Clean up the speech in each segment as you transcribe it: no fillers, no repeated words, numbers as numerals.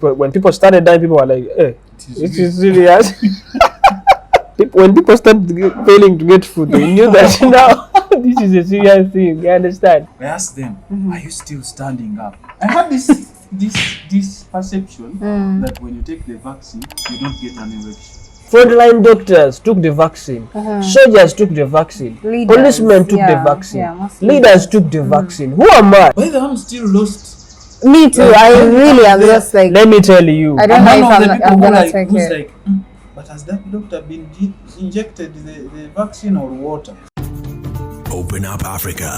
But when people started dying, people were like, "Hey, it is serious." When people started failing to get food, they knew that now this is a serious thing. You understand? I asked them, "Are you still standing up?" I had this perception that when you take the vaccine, you don't get an erection. Frontline doctors took the vaccine. Soldiers took the vaccine. Leaders, Policemen took the vaccine. Yeah, leaders took the vaccine. Who am I? Whether I'm still lost. Me too. I really am just like. Let me tell you. I don't know if I'm gonna like, take who's it. like, but has that doctor been injected the vaccine or water? Open Up Africa.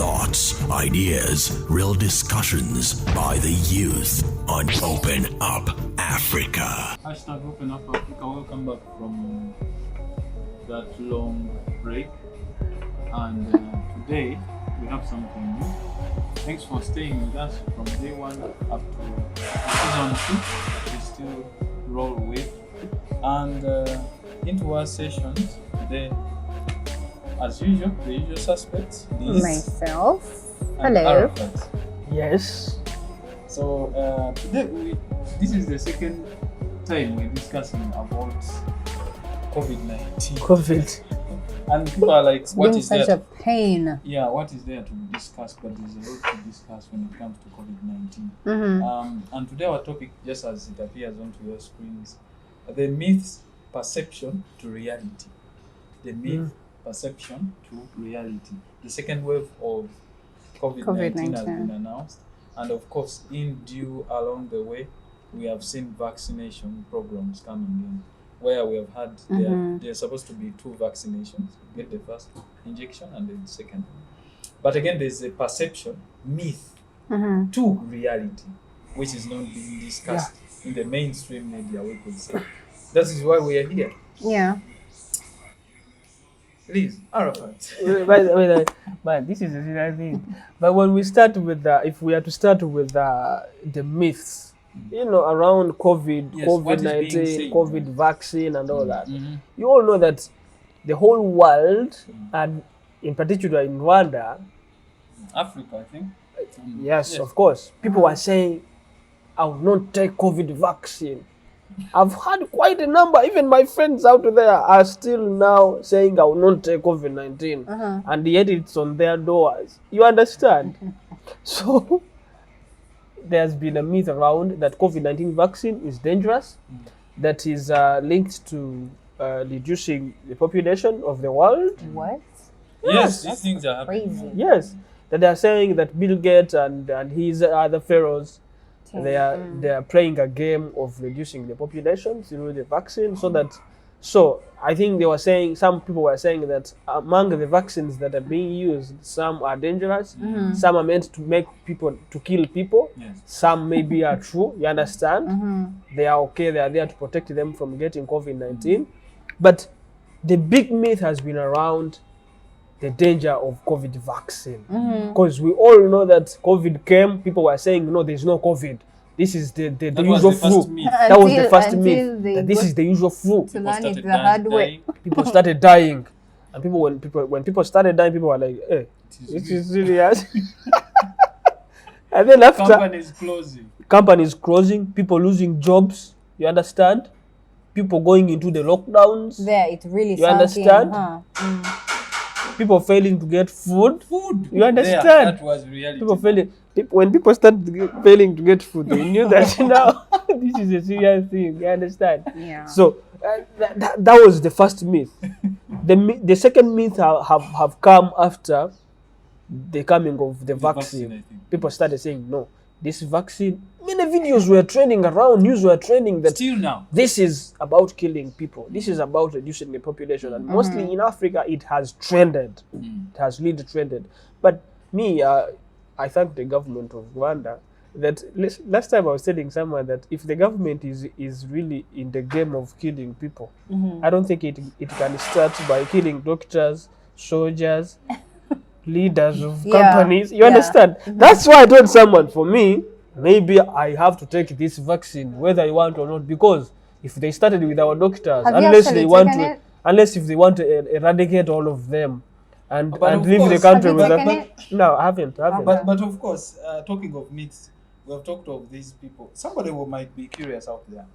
Thoughts, ideas, real discussions by the youth on Open Up Africa. Hashtag Open Up Africa. Welcome back from that long break. And today we have something new. Thanks for staying with us from day one up to season 2. We still roll with. And into our sessions today, as usual, the usual suspects. Myself. And Hello. Arafat. Yes. So today, this is the second time we're discussing about COVID-19. COVID. And people are like, what Been is such there? a pain. Yeah, what is there to discuss? But there's a lot to discuss when it comes to COVID-19. And today our topic, just as it appears onto your screens, the myths, perception to reality. The myth, perception to reality. The second wave of COVID-19 has been announced. And of course, in due along the way, we have seen vaccination programs coming in, where we have had, there are supposed to be 2 vaccinations. You get the first injection and then the second. But again, there's a perception, myth, to reality, which is not being discussed in the mainstream media, we could say. That is why we are here. Yeah. Please, Arafat. But this is a serious thing. But when we start with if we are to start with the myths, around COVID, Yes, what is being COVID-19, said. COVID vaccine and all that, you all know that the whole world, and in particular in Rwanda, Africa, I think. yes, of course, people were saying, "I will not take COVID vaccine." I've had quite a number, even my friends out there are still now saying I will not take COVID-19, and yet it's on their doors. You understand? So there's been a myth around that COVID-19 vaccine is dangerous, that is linked to reducing the population of the world. What? Yes, these things are happening. Crazy. Yes, that they are saying that Bill Gates and his other pharaohs, they are playing a game of reducing the population through the vaccine, so I think they were saying, some people were saying that among the vaccines that are being used, some are dangerous, some are meant to make people, to kill people, some maybe are true, you understand? They are okay, they are there to protect them from getting COVID-19, but the big myth has been around the danger of COVID vaccine, because we all know that COVID came, people were saying, no, there's no COVID. This is the usual flu. That was the first myth. That this is the usual flu. To learn it the hard way. People started dying, and when people started dying, people were like, "Hey, it is serious." And then after, companies closing, people losing jobs. You understand? People going into the lockdowns. There, it really. You understand? People failing to get food. You understand? That was reality. People failing. When people start failing to get food, they knew that now this is a serious thing. You understand? Yeah. So that was the first myth. The second myth have come after the coming of the vaccine. I think. People started saying, no, this vaccine. Many videos were trending around. News were trending that Still now. this is about killing people. This is about reducing the population, and mostly in Africa, it has trended. It has really trended. But me, I thank the government of Rwanda that last time I was telling someone that if the government is really in the game of killing people, I don't think it can start by killing doctors, soldiers, leaders of companies. You understand? That's why I told someone, for me, maybe I have to take this vaccine, whether I want or not, because if they started with our doctors, unless if they want to eradicate all of them, and leave the country with them. No, I haven't. But of course, talking of myths, we have talked of these people. Somebody who might be curious out there.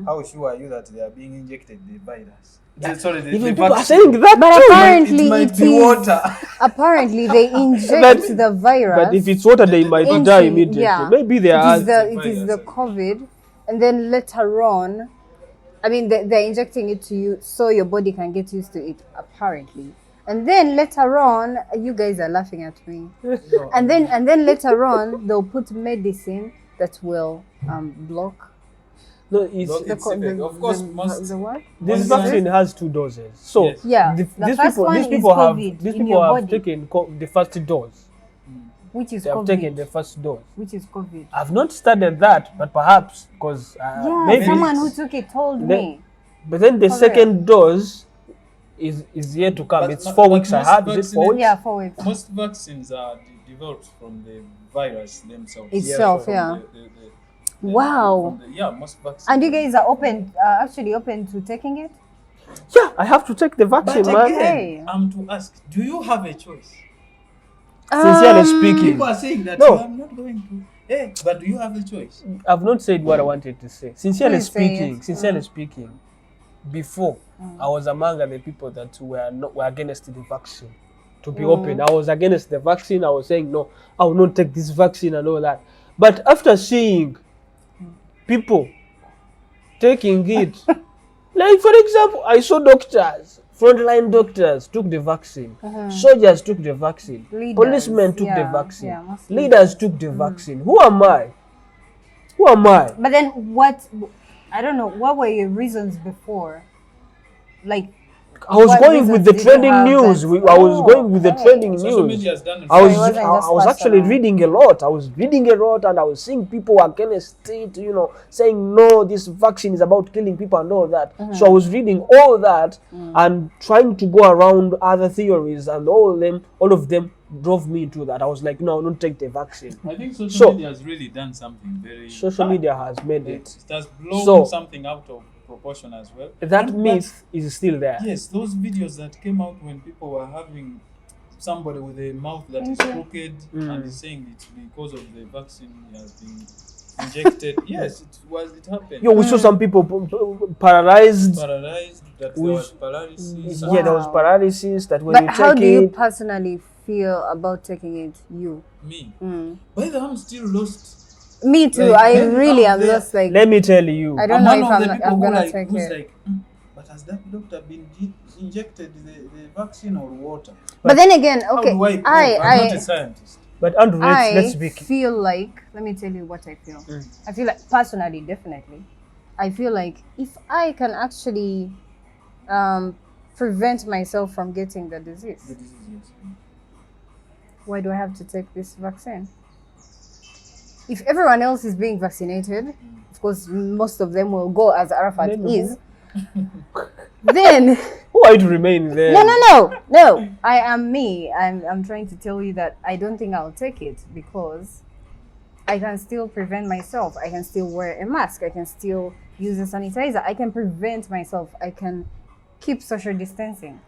How sure are you that they are being injected the virus? Sorry, the people are vaccine. saying that But too. apparently It might it be is. water. Apparently they inject the virus. But if it's water, they might into- die immediately. yeah. Maybe they are. It is the COVID, and then later on, I mean, they're injecting it to you so your body can get used to it, apparently. And then later on, you guys are laughing at me. And then later on, they'll put medicine that will block. No, it's Of course, most the what? this vaccine has 2 doses. So Yes. Yeah, these the first people, one these is people have COVID these in people your have body, taken the first dose. which is They have COVID. taken the first dose. Which is COVID. I've not studied that, but perhaps because Yeah, maybe. someone who took it told me. But then the Correct. second dose is yet to come. But It's mo- 4 but weeks. I most had. Is it 4 weeks? Yeah, 4 weeks. Most vaccines are developed from the virus themselves. Itself, From yeah. the- Wow. from the- yeah, most vaccines. And you guys are actually open to taking it? Yeah, I have to take the vaccine, But man. again, Okay. I'm to ask, do you have a choice? Sincerely speaking, People are saying that No. I'm not going to. Hey, but do you have a choice? I've not said what I wanted to say. Sincerely Please say speaking, it. sincerely speaking, before I was among the people that were against the vaccine. To be open, I was against the vaccine. I was saying no, I will not take this vaccine and all that. But after seeing people taking it, like for example, I saw doctors, frontline doctors took the vaccine, soldiers took the vaccine, Leaders, policemen took the yeah, vaccine, yeah, most leaders took the vaccine. Who am I? Who am I? But then I don't know, what were your reasons before? Like, I was what going with the reasons did you trending have news. that- I was going with the okay. trending Social news. media has done it. I So was it wasn't just I was actually personal. reading a lot. I was reading a lot, and I was seeing people against it. Saying no, this vaccine is about killing people and all that. So I was reading all that and trying to go around other theories, and all of them drove me into that. I was like, no, don't take the vaccine. I think social So- media has really done something very. Social bad. media has made it. It has blown So- something out of proportion as well. That And myth is still there. yes, those videos that came out when people were having somebody with a mouth that is crooked and is saying it's because of the vaccine he has been injected. Yes, it happened. Yo, we saw some people paralyzed. Paralyzed, that there We- was paralysis. Yeah, there was Wow. paralysis. That when but you how take do you it, personally feel about taking it? You? Me. Mm. By the way, I'm still lost. Me too. Like, I then really out am there- lost. Like, let me tell you. I don't I'm know one if of the people I'm who gonna like, take who's it. like, but has that doctor been injected the vaccine or water? But then again, How okay, do I prove? I'm not a scientist. But Andrew, let's I be. feel like, let me tell you what I feel. I feel like, personally, definitely, I feel like if I can actually prevent myself from getting the disease, The disease, yes. why do I have to take this vaccine? If everyone else is being vaccinated, of course, most of them will go as Arafat Then is. Then Who are you to remain there? no. I am me. I'm trying to tell you that I don't think I'll take it because I can still prevent myself. I can still wear a mask. I can still use a sanitizer. I can prevent myself. I can keep social distancing.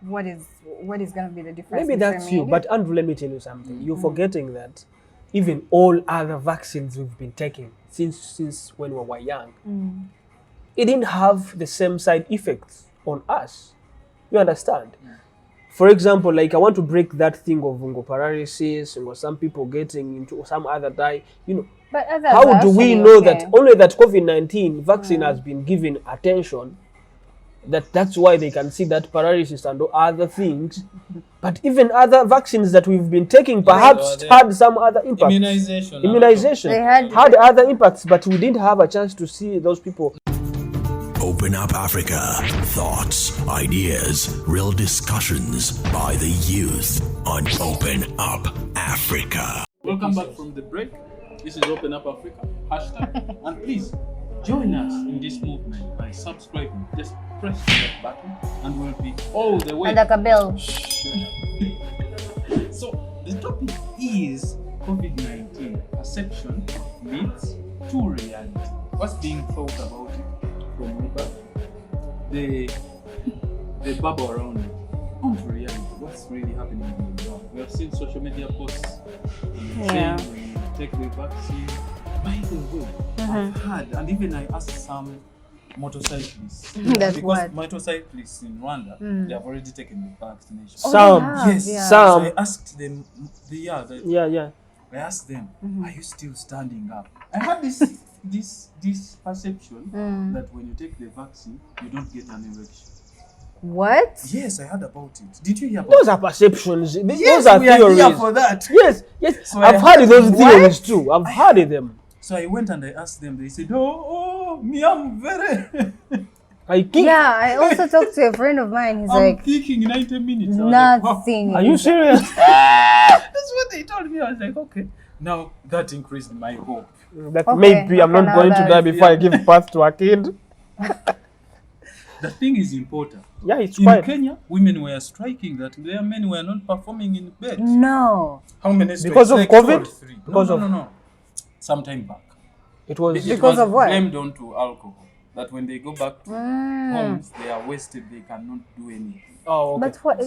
What is going to be the difference? Maybe that's between me you. and But Andrew, let me tell you something. You're forgetting that even all other vaccines we've been taking since when we were young, it didn't have the same side effects on us. You understand? For example, like I want to break that thing of paralysis or some people getting into some other die. But others How are do we actually know okay. that only that COVID-19 vaccine has been given attention? That's why they can see that paralysis and other things. But even other vaccines that we've been taking perhaps had some other impacts. Immunization They had- had other impacts, but we didn't have a chance to see those people. Open Up Africa. Thoughts, ideas, real discussions by the youth on Open Up Africa. Welcome back from the break. This is Open Up Africa hashtag, and please join us in this movement by subscribing. Just press that button, and we'll be all the way. And like a bell. So the topic is COVID-19 perception, myths to reality. What's being thought about it from the bubble around it onto reality? What's really happening in the ground? We have seen social media posts saying when you take the vaccine. By the way, I've heard, and even I asked some motorcyclists. That's because what? motorcyclists in Rwanda, they have already taken the vaccination. Some, Yes, yeah. So some. I asked them, I asked them, are you still standing up? I had this perception that when you take the vaccine, you don't get an erection. What? Yes, I heard about it. Did you hear about Those are perceptions. Yes, Those are we are theories. here for that. Yes. So I've heard those theories too. I've heard them. So I went and I asked them. They said, me, I'm very... I think. Yeah, I also talked to a friend of mine. He's I'm like, kicking 90 minutes. I was like, wow. nothing. Are you serious? That's what they told me. I was like, okay. Now that increased my hope. That Okay, maybe I'm okay, not now going to that- die before I give birth to a kid. The thing is important. Yeah, it's In quite. Kenya, women were striking that their men were not performing in bed. No. How many strikes? Because of Like 2 or COVID? 3. Because No. Some time back. It was. It Because was of what? blamed onto alcohol. That when they go back to homes, they are wasted. They cannot do anything. Oh, okay. But what?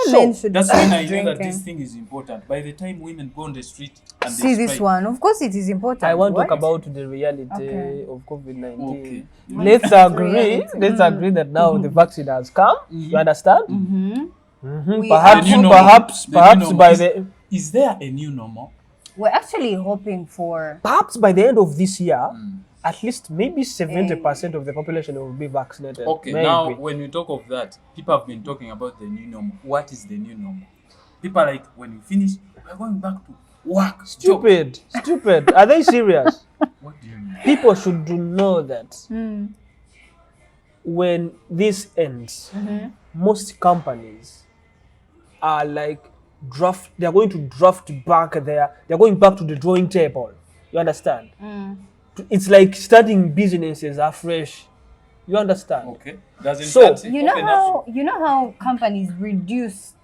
So, Men should That's stop when I knew that drinking. this thing is important. By the time women go on the street and See they this strike, one. Of course, it is important. I want to What? talk about the reality Okay. of COVID-19. Okay. Let's agree. reality. Let's agree that now the vaccine has come. You understand? We Perhaps, The new normal. perhaps, The new perhaps normal. by Is- the Is there a new normal? We're actually hoping for. perhaps by the end of this year, at least maybe 70% of the population will be vaccinated. Okay, Maybe. now when we talk of that, people have been talking about the new normal. What is the new normal? People are like, when we finish, we're going back to work. job. Stupid. Are they serious? What do you mean? People should know that when this ends, most companies are like they're going to draft back they're going back to the drawing table. You understand? It's like starting businesses afresh. You understand? Okay. Doesn't So- that You know open how up? companies reduced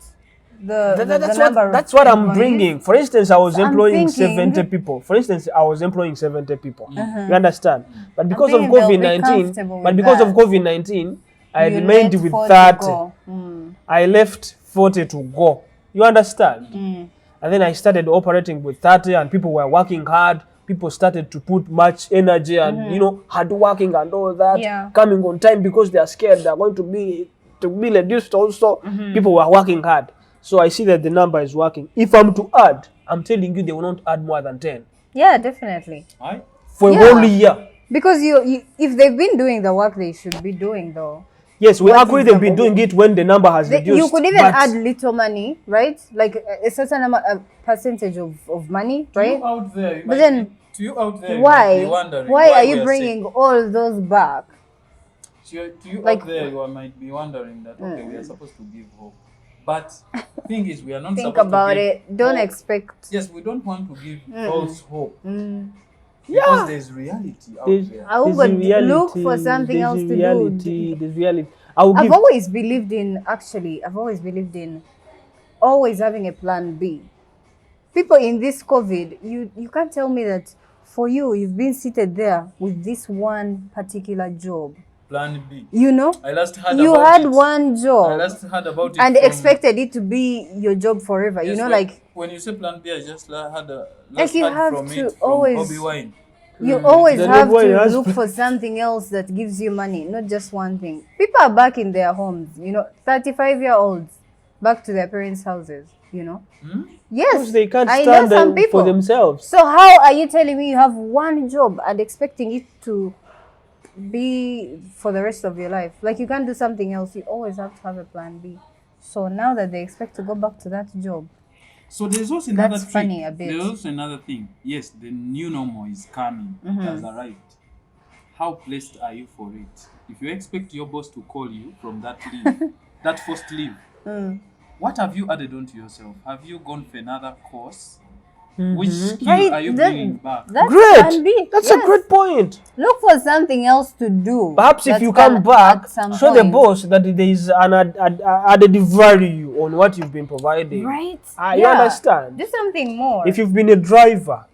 the That's number of what I'm employees? bringing. For instance, I was So I'm employing thinking- 70 people. For instance, I was employing 70 people. You understand? But because of thinking they'll be COVID-19, comfortable but with because of that. COVID-19, I You remained let with 40 30. go. I left 40 to go. You understand? And then I started operating with 30, and people were working hard. People started to put much energy and hard working and all that. Yeah. Coming on time because they are scared they're going to be reduced also. People were working hard. So I see that the number is working. If I'm to add, I'm telling you they will not add more than 10 Yeah, definitely. Aye? for Yeah. a whole year. Because you if they've been doing the work they should be doing, though. Yes, we What agree is they've the- been doing it when the number has reduced. You could even but add little money, right? Like a certain amount, a percentage of money, To right? you out there, you But might then be, to you out there, you might be Why? wondering Why are we you bringing all those back? saying- to you like- out there, you might be wondering that okay, we are supposed to give hope, but thing is, we are not Think supposed about to give it. Don't hope. expect. Yes, we don't want to give false hope Mm. because there's reality out There's- there. I would there's reality, look for something there's else to reality, do. There's reality. I will I've give. always believed in always having a plan B. People in this COVID, you can't tell me that for you've been seated there with this one particular job. Plan B. You know, I last heard you about had it. one I job last heard about it and from- expected it to be your job forever. Yes, You know, when- like when you say plan B, I just had a Like you heard have from to it from always- Bobby Wine. you always The have boy to has- look for something else that gives you money, not just one thing. People are back in their homes, 35-year-olds back to their parents' houses, Yes, Because they can't I know stand some people. for themselves. So how are you telling me you have one job and expecting it to be for the rest of your life? Like you can't do something else. You always have to have a plan B. So now that they expect to go back to that job, So there's also another That's thing. funny a bit. There's also another thing. Yes, the new normal is coming. It has arrived. How blessed are you for it? If you expect your boss to call you from that leave, that first leave, what have you added on to yourself? Have you gone for another course? Which skill Right, are you that- bringing back? that's Great. plan B. That's Yes. a great point. Look for something else to do. Perhaps if that you can come back, at some show the point- boss that there is an added value on what you've been providing. Right? You understand? Do something more. If you've been a driver,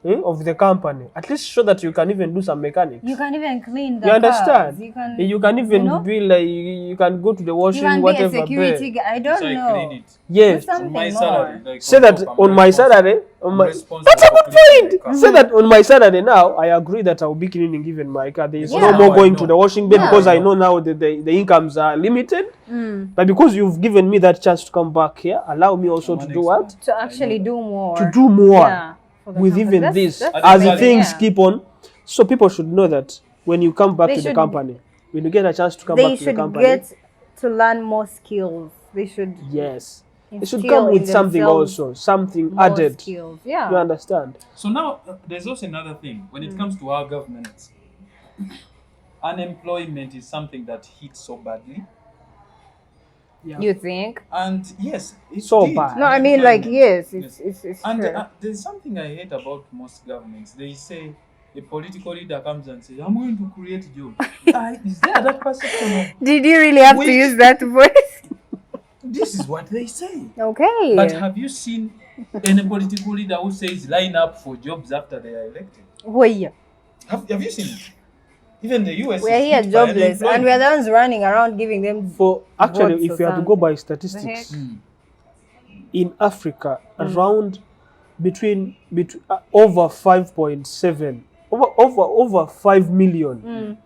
of the company. At least show that you can even do some mechanics. You can even clean the You understand? cars. You can even be like, you can go to the washing, you can whatever. be a security guy. I don't know. Yes. Do something On my more. salary, like, Say that on my Saturday. That's a good point. Say that on my Saturday now, I agree that I will be cleaning even my car. There is no more going to the washing bay because I know now the incomes are limited. But because you've given me that chance to come back here, allow me also to do what? To actually do more. To do more. Yeah, with even this, that's as valid, things keep on. So people should know that when you come back to the company, when you get a chance to come back to the company, they should get to learn more skills. They should. Yes. They should come with something also, something added. Skills. Yeah. You understand? So now there's also another thing. When it comes to our government, unemployment is something that hits so badly. Yeah. You think? And yes, it's so bad. No, I mean like yes, it's and true. there's something I hate about most governments. They say a political leader comes and says, "I'm going to create jobs." Is there that perception? Did you really have to use that voice? This is what they say. Okay. But have you seen any political leader who says line up for jobs after they are elected? Where? Have you seen it? Even the US. We're here jobless, and we're the ones running around giving them. For actually, if you have to go by statistics, in Africa, around between over 5.7, over 5 million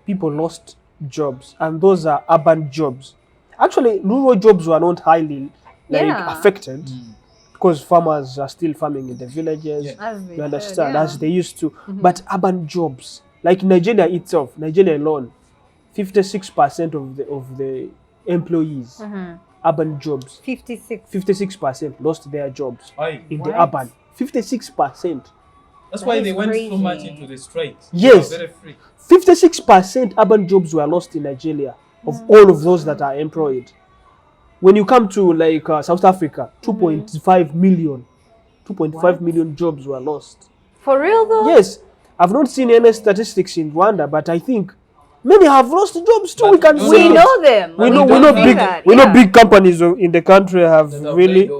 people lost jobs, and those are urban jobs. Actually, rural jobs were not highly affected because farmers are still farming in the villages. You understand, as they used to. But urban jobs, like Nigeria itself, Nigeria alone, 56% of the employees, urban jobs, 56% lost their jobs in the urban. 56%. That's why they went so much into the strikes. Yes, very free. 56% urban jobs were lost in Nigeria of all of those that are employed. When you come to like South Africa, 2.5 million jobs were lost. For real though? Yes. I've not seen any statistics in Rwanda, but I think many have lost jobs too. We can see. We know them. We know big companies in the country have really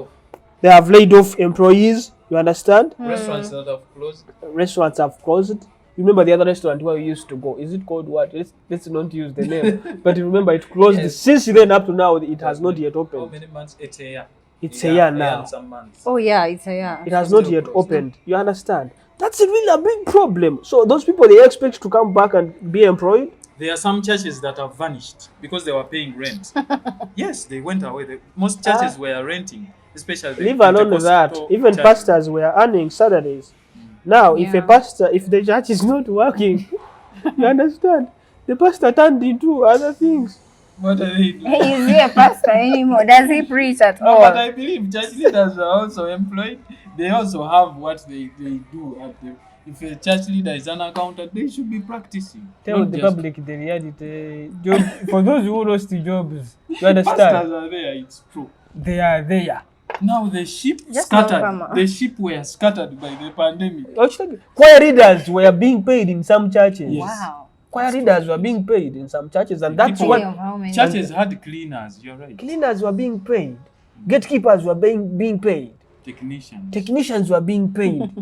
they have laid off employees. You understand? Restaurants that have closed. Restaurants have closed. You remember the other restaurant where we used to go? Is it called what? Let's not use the name. But you remember it closed. Yes. Since then up to now, it has not yet opened. How many months? It's a year. It's a year now. Some months. Oh yeah, it's a year. It has not yet opened. You understand? That's really a big problem. So those people, they expect to come back and be employed. There are some churches that have vanished because they were paying rent. Yes, they went away. Most churches were renting, especially the leave alone that. Even churches. Pastors were earning Saturdays. Now, if the church is not working, you understand? The pastor turned into other things. What are they doing? Is he a pastor anymore? Does he preach at all? No, but I believe church leaders are also employed. They also have what they do at the. If a church leader is an accountant, they should be practicing. Tell the public the reality. For those who lost jobs, you understand? Pastors are there, it's true. They are there. Now the sheep scattered. The sheep were scattered by the pandemic. Actually, choir leaders were being paid in some churches. Yes. Wow. Choir leaders were being paid in some churches, and that's what churches had cleaners. You're right. Cleaners were being paid. Gatekeepers were being paid. Technicians were being paid.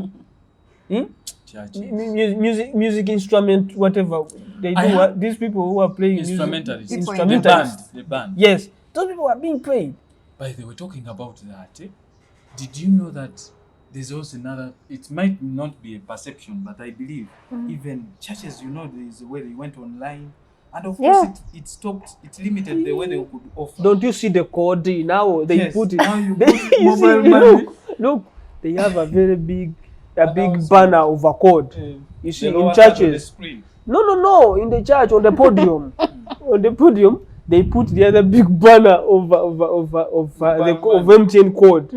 Music instrument, whatever they do. These people who are playing instrumentalists. The band. Yes, those people are being paid. By the way, talking about that, did you know that there's also another? It might not be a perception, but I believe even churches, there's a way they went online, and of course it stopped. It limited the way they could offer. Don't you see the code now? They put it. Now you put mobile money. Look, they have a very big banner of a code. You see in churches. No, in the church on the podium, on the podium. They put the other big banner of MTN code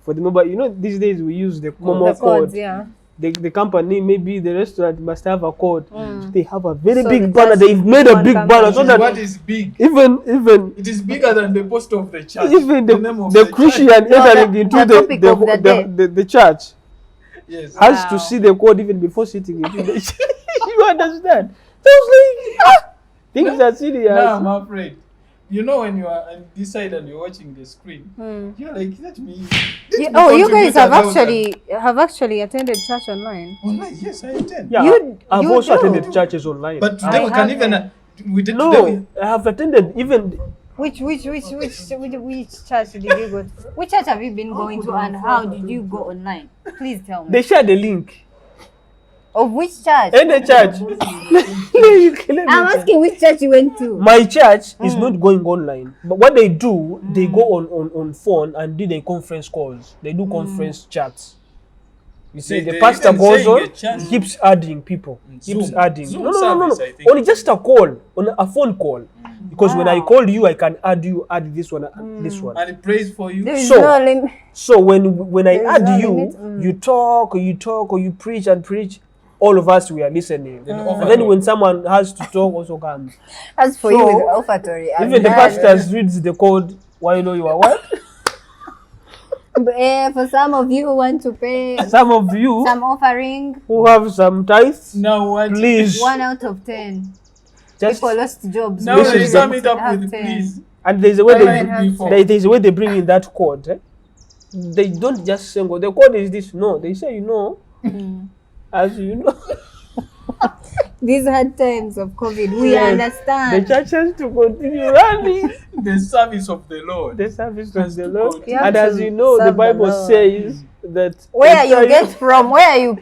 for the mobile. These days we use the normal code. Yeah. The company, maybe the restaurant must have a code. So they have a very big banner. They've made a big banner so that what is big? Even it is bigger than the post of the church. Even the Christian entering into the church has to see the code even before sitting into the church. You understand? So it's like things are serious. Now I'm afraid. You know when you are on this side and you're watching the screen, you're like, let me you guys have actually attended church online. Online, yes, I attend. Yeah, I've also attended churches online. But today we can even I have attended even. Which church did you go to? Which church have you been going to, and how did you go online? Please tell me. They shared the link. Of which church? Any church. I'm asking which church you went to. My church is not going online, but what they do, they go on phone and do the conference calls. They do conference chats. You see, the pastor goes on, keeps adding people, keeps adding. Zoom No. service, Only just a call, on a phone call. Because when I call you, I can add you, add this one, this one. And it prays for you. So when I add you, you talk, or you preach and preach. All of us, we are listening. And then when someone has to talk, also comes. As for you with offertory, even the pastors reads the code. Why you know you are what? For some of you who want to pay, some of you some offering, who have some tithes, now what? Please. 1 out of 10. Just people lost jobs. Now they sum it up with please. And there's a way there's a way they bring in that code. Eh? They don't just say, "Oh, the code is this." No, they say, as you know. These hard times of COVID, we understand. The church has to continue running. The service of the Lord. The service of the Lord. And as you know, the Bible says that where you get from, I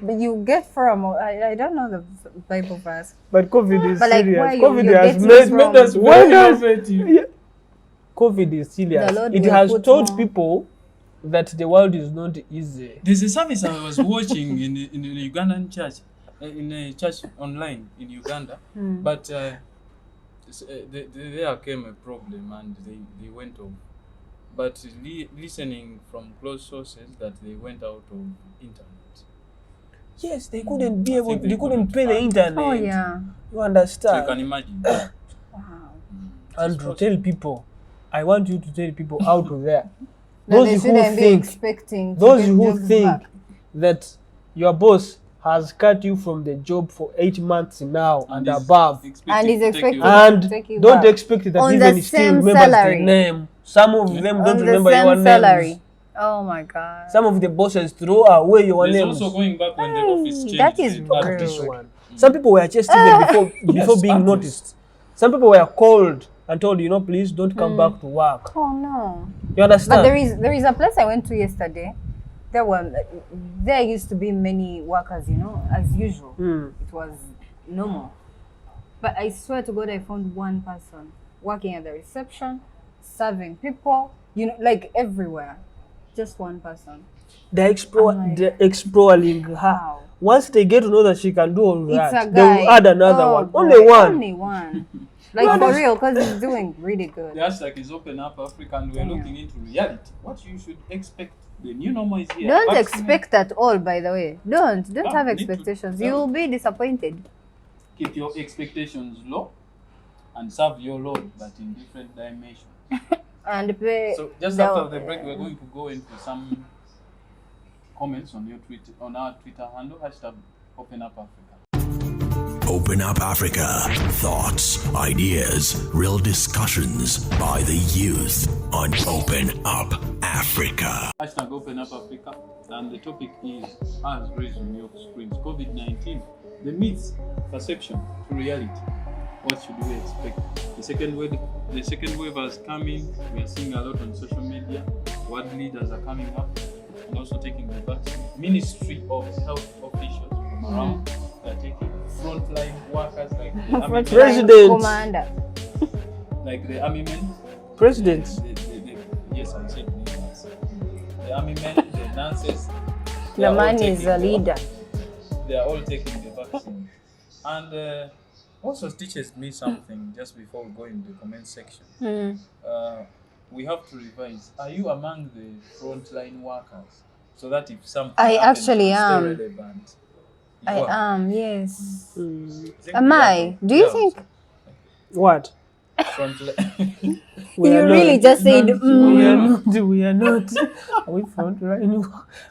don't know the Bible verse. But COVID is serious. COVID has made us wonder. COVID is serious. It has taught people that the world is not easy. There's a service I was watching in a Ugandan church, in a church online in Uganda, but there came a problem and they went off. But listening from close sources that they went out of internet. Yes, they couldn't be able. They couldn't pay the internet. Oh yeah, you understand? So you can imagine. Wow. Andrew, tell people. I want you to tell people out there. Those who think that your boss has cut you from the job for 8 months now and above, and is expecting and don't expect that even he still remembers the name. Some of them don't remember your name. Oh my God! Some of the bosses throw away your names. There's also going back when the office changed. That is this one. Some people were just even before being noticed. Some people were called and told, please don't come back to work. Oh no! You understand? But there is a place I went to yesterday. There used to be many workers, as usual. It was normal. But I swear to God, I found one person working at the reception, serving people, like everywhere. Just one person. They're exploring her. Wow. Once they get to know that she can do all that, they guy. will add another one. Boy, Only one. Only one. Like for real, because he's doing really good. The hashtag is OpenUpAfrica and we're looking into reality. What you should expect. The new normal is here. Don't expect at all, by the way. Don't have expectations. You will be disappointed. Keep your expectations low and serve your Lord, but in different dimensions. And pay. So just after the break, we're going to go into some comments on your Twitter, on our Twitter handle, hashtag OpenUpAfrica. Open Up Africa. Thoughts, ideas, real discussions by the youth on Open Up Africa. Hashtag Open Up Africa, and the topic is, as raised on your screens, COVID-19, the myths, perception to reality. What should we expect? The second wave has come in. We are seeing a lot on social media. World leaders are coming up and also taking the vaccine. Ministry of Health officials from around are taking frontline workers like the army President, like the army men, presidents. Yes, I said leaders. The army men, the nurses. The man is a leader. They are all taking the vaccine, and also teaches me something just before we go in the comment section. We have to revise. Are you among the frontline workers? So that if something happens, actually am. stay relevant. I am, yes. Am I? Do you think? What? Frontline. You really just said, We are not. Are we frontline?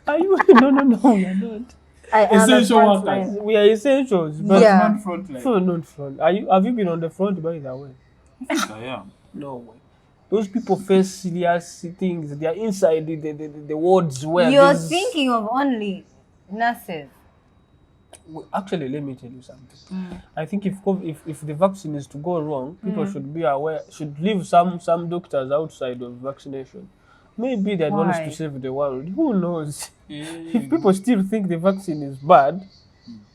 Are you? No, we are not. I am Essential workers. We are essentials, but not frontline. not front. Have you been on the front by the way? I am. No way. those people face serious things. They are inside the wards where You're thinking of only nurses. Actually, let me tell you something. I think if the vaccine is to go wrong, people should be aware, should leave some doctors outside of vaccination. Maybe they want us to save the world. Who knows? If people still think the vaccine is bad,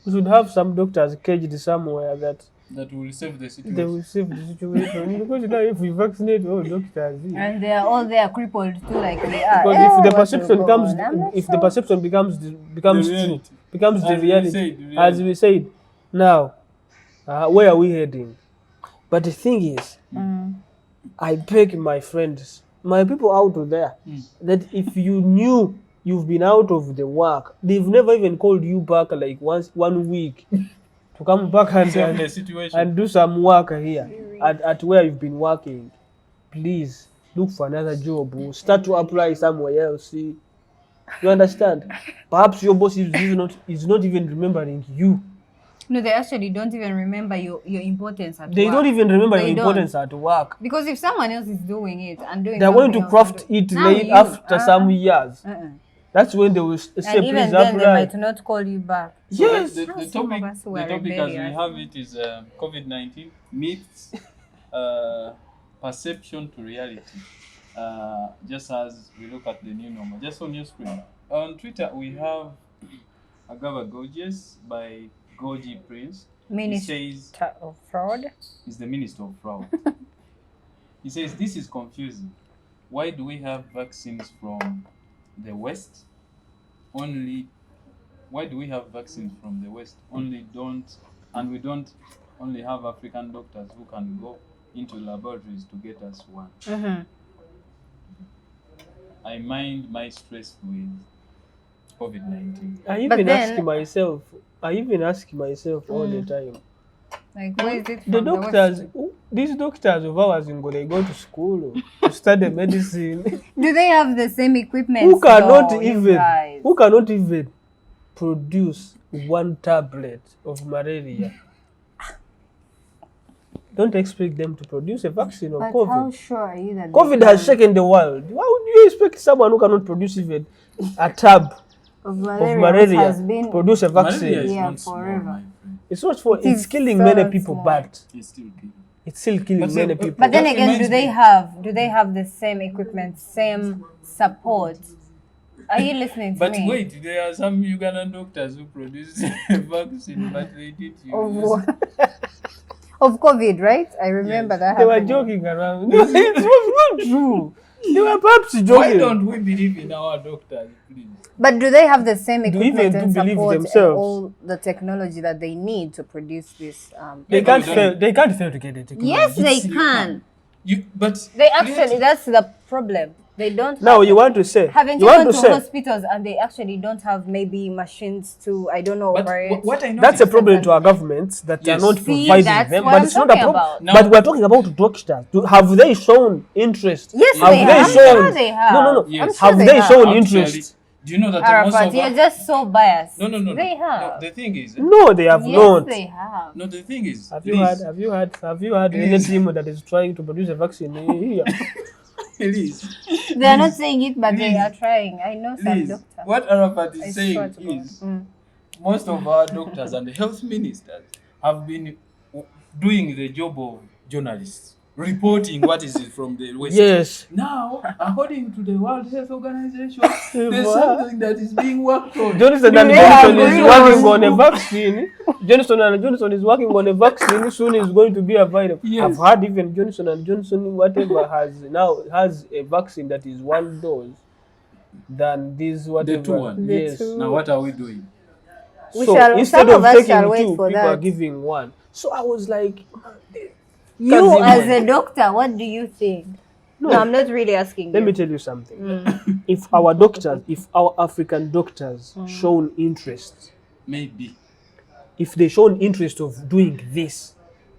we should have some doctors caged somewhere that will save the situation. They will save the situation. Because you know, if we vaccinate all doctors, and they are all there crippled too, like we are. Because if the perception comes, if the perception becomes the reality, as we said, now, where are we heading? But the thing is, I beg my friends, my people out there, that if you knew you've been out of the work, they've never even called you back like once 1 week to come back and do some work here at where you've been working. Please look for another job. Start to apply somewhere else. See, you understand? Perhaps your boss is not even remembering you. No, they actually don't even remember your importance at work. They don't even remember your importance at work. Because if someone else is doing it and doing they're going to craft it late after some years. That's when they will say, and even then they might not call you back. So yes. The topic as we have it is COVID-19, myths, perception to reality. Just as we look at the new normal. Just on your screen. On Twitter, we have Agava Gorgeous by Goji Prince. Minister of Fraud. He's the Minister of Fraud. He says, this is confusing. Why do we have vaccines from the West? Why do we have vaccines from the West? We don't only have African doctors who can go into laboratories to get us one. I mind my stress with COVID-19. I even ask myself all the time. Like, where is it the doctors, these doctors of ours, they go to school to study medicine. Do they have the same equipment? Who cannot even produce one tablet of malaria? Don't expect them to produce a vaccine of COVID. How sure are you that COVID has shaken the world? Why would you expect someone who cannot produce even a tab of malaria to produce a vaccine? Forever. It's not for. It's killing many people, but it's still killing many people. But then again, do they have the same equipment, same support? Are you listening to me? But wait, there are some Ugandan doctors who produce a vaccine, but they did use of COVID, right? I remember that. They were joking around. No, it was not true. They were perhaps joking. Why don't we believe in our doctors, please? But do they have the same equipment and support themselves? and all the technology that they need to produce this? They can't fail to get the technology. Yes, they can. But they actually, that's the problem. They don't. Now you want to say? Haven't you gone to hospitals and they actually don't have maybe machines to what I know. That's a problem to our governments that are not providing them. But it's not a problem. But we're talking about doctors. Have they shown interest? Yes, they have. I'm sure they have. No. Yes. Have they shown interest? Do you know that Arafat, you're just so biased. No. They have. No, the thing is. No, they have not. Yes, they have. No, the thing is. Have you had any team that is trying to produce a vaccine here? Please. They are not saying it, but they are trying. I know some doctors. What Arafat is saying is most of our doctors and health ministers have been doing the job of journalists, reporting what is it from the West. Yes. Now, according to the World Health Organization, there's something that is being worked on. Johnson and Johnson is working on a vaccine. Johnson and Johnson is working on a vaccine. Soon is going to be available. Yes. I've heard even Johnson and Johnson, whatever, has a vaccine that is one dose than this whatever. The 2 1. Yes. Now what are we doing? Instead of taking 2, people are giving 1. So I was like, you as a doctor, what do you think? No, I'm not really asking. Let me tell you something. If our African doctors shown interest, maybe. If they shown interest of doing this,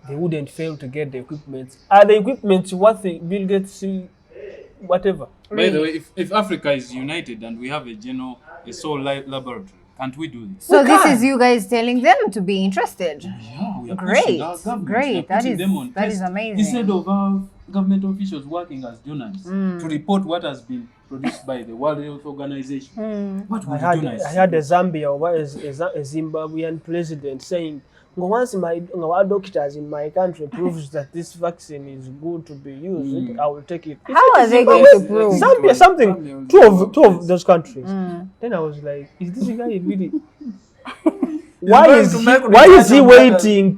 they wouldn't fail to get the equipment. Are the equipment worth it? Bill Gates, whatever. By the way, if Africa is united and we have a sole laboratory, can't we do this? So this is you guys telling them to be interested. Yeah, we are great. our Great. That is amazing. Instead of government officials working as journalists to report what has been produced by the World Health Organization. What would I had a Zambia or a Zimbabwean president saying, once our doctors in my country proves that this vaccine is good to be used, I will take it. How are they going to prove? Zambia, something, two of those countries. Then I was like, is this guy really? Why is he waiting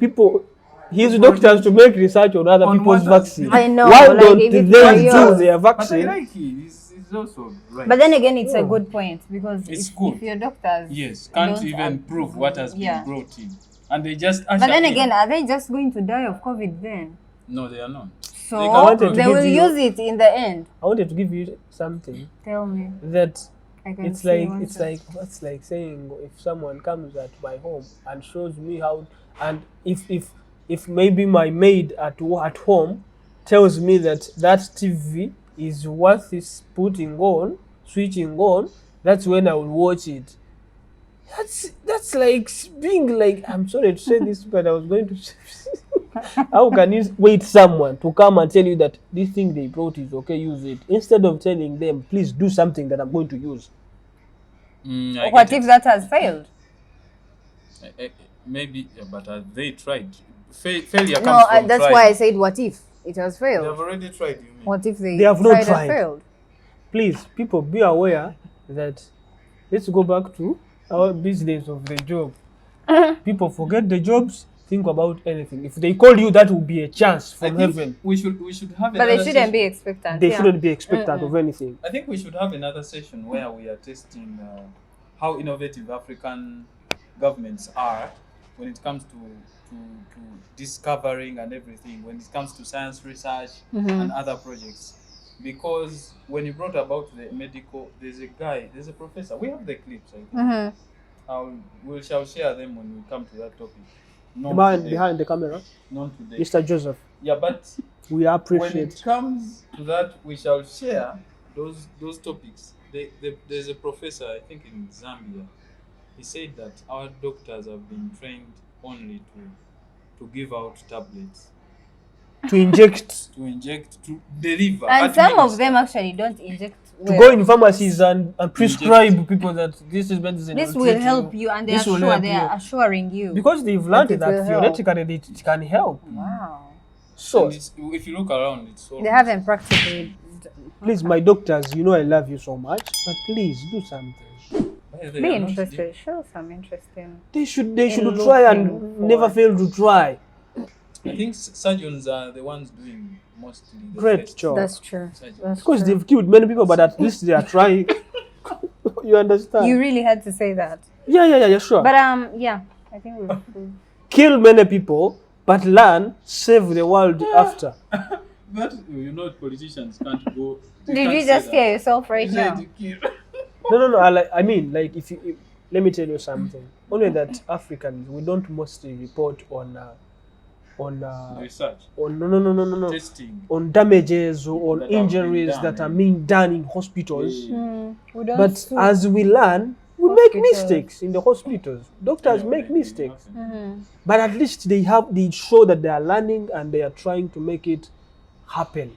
his doctors to make research on other people's vaccine? I know. Why like, don't they do their But I vaccine? like it. It's also right. But then again, it's a good point because It's if good. your doctors can't don't even prove what has been yeah. brought in. And they just But then again, are they just going to die of COVID then? No, they are not. So wanted to they give will you- use it in the end. I wanted to give you something Tell me. that I can it's see like what's like saying if someone comes at my home and shows me how, and if maybe my maid at home tells me that TV is worth is switching on, that's when I will watch it. That's like being like, I'm sorry to say this, but I was going to say, how can you wait someone to come and tell you that this thing they brought is okay, use it, instead of telling them, please do something that I'm going to use? What if that has failed? Maybe, but have they tried? Failure comes No, from that's trying. why I said what if it has They have failed. already tried, you mean? What if they have not and tried. failed? Please, people, be aware that let's go back to our business of the job. People forget the jobs, think about anything. If they call you, that will be a chance I from think heaven. we should have But another they shouldn't session. be expectant. They yeah. shouldn't be expectant of anything. I think we should have another session where we are testing how innovative African governments are when it comes to discovering and everything, when it comes to science research and other projects. Because when you brought about the medical, there's a professor. We have the clips, I think. We shall share them when we come to that topic. Not today. Behind the camera, Not today. Mr. Joseph, Yeah, but we when appreciate. it comes to that, we shall share those topics. There's a professor, I think in Zambia. He said that our doctors have been trained only to give out tablets, To inject, to deliver. And some of administer. them actually don't inject to well. go in pharmacies and prescribe people that this is medicine. This will will treat help you, and they This are will sure help they you. are assuring you. Because they've learned That it that will help. theoretically it can help. Wow. So And if you look around, it's all. They haven't practically. please, my doctors, you know I love you so much, but please do something. By the way, Be I'm not interested. Show some interest in. They should In try and looking never for- fail to try. I think surgeons are the ones doing mostly the Great tests. job. That's true. Surgeons. That's Because true. they've killed many people, but at least they are trying. You understand? You really had to say that. Yeah, sure. But yeah, I think we've Kill many people, but learn, save the world after. But politicians can't go. they Did can't you say just that. scare yourself right They say now? to kill. No. I mean, like, let me tell you something. Only that Africans, we don't mostly report on Research, no. testing. On damages or on That have been injuries done, that are yeah. being done in hospitals. We don't But sue. as we learn, we make Hospitals. mistakes in the hospitals. Doctors Yeah, make maybe mistakes. nothing. But at least they show that they are learning and they are trying to make it happen.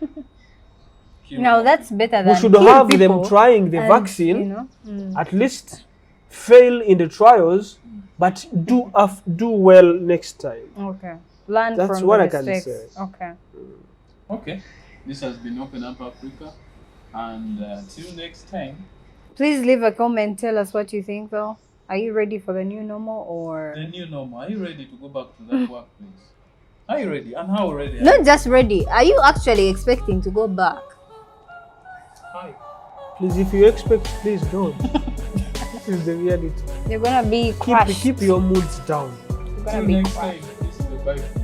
Kill No, more that's better than We should kill have people them trying the and, vaccine, You know? at least fail in the trials, but do well next time. Okay. Learn That's from what the I can mistakes. say. Okay. people. Okay, this has been Open Up Africa, and till next time. Please leave a comment. Tell us what you think, though. Are you ready for the new normal or The new normal. Are you ready to go back to that workplace? Are you ready? And how ready? Are not just ready? Are you actually expecting to go back? Hi. Please, if you expect, please don't. This is the reality. You're gonna be crushed. Keep your moods down. You're gonna Till be next crushed. time. This is the Bible.